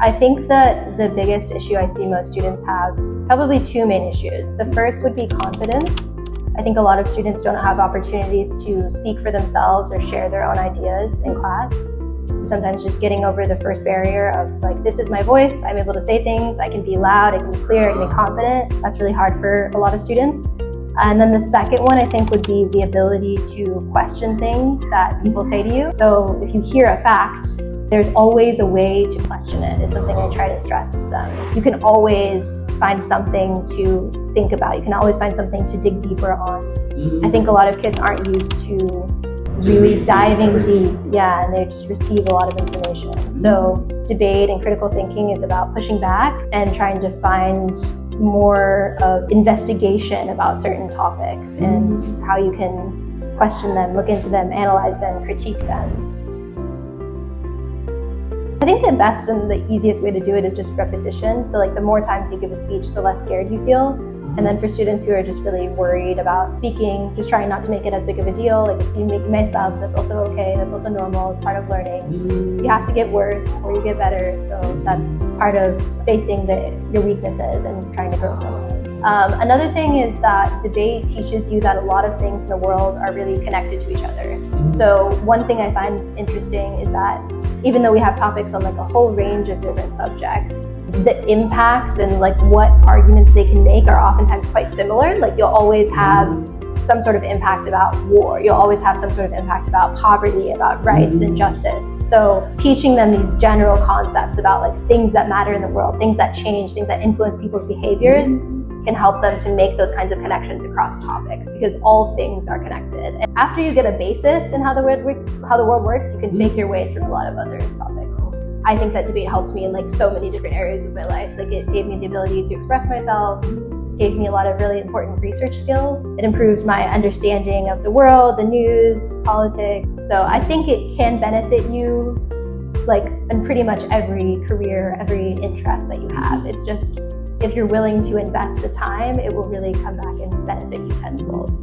I think that the biggest issue I see most students have, probably two main issues. The first would be confidence. I think a lot of students don't have opportunities to speak for themselves or share their own ideas in class. So sometimes just getting over the first barrier of like, this is my voice, I'm able to say things, I can be loud, I can be clear, I can be confident. That's really hard for a lot of students. And then the second one, I think, would be the ability to question things that people say to you. So if you hear a fact, there's always a way to question it, is something I try to stress to them. You can always find something to think about. You can always find something to dig deeper on. I think a lot of kids aren't used to really diving deep, and they just receive a lot of information. So debate and critical thinking is about pushing back and trying to find more of investigation about certain topics and how you can question them, look into them, analyze them, critique them. I think the best and the easiest way to do it is just repetition. So like the more times you give a speech, the less scared you feel. And then for students who are just really worried about speaking, just trying not to make it as big of a deal. Like if you mess up, that's also okay. That's also normal. It's part of learning. You have to get worse before you get better. So that's part of facing your weaknesses and trying to grow from them. Another thing is that debate teaches you that a lot of things in the world are really connected to each other. So one thing I find interesting is that even though we have topics on like a whole range of different subjects, the impacts and like what arguments they can make are oftentimes quite similar. Like you'll always have some sort of impact about war. You'll always have some sort of impact about poverty, about rights and justice. So teaching them these general concepts about like things that matter in the world, things that change, things that influence people's behaviors can help them to make those kinds of connections across topics because all things are connected. And after you get a basis in how the world works, you can make your way through a lot of other topics. I think that debate helped me in like so many different areas of my life. Like it gave me the ability to express myself, gave me a lot of really important research skills. It improved my understanding of the world, the news, politics. So I think it can benefit you like in pretty much every career, every interest that you have. It's just, if you're willing to invest the time, it will really come back and benefit you tenfold.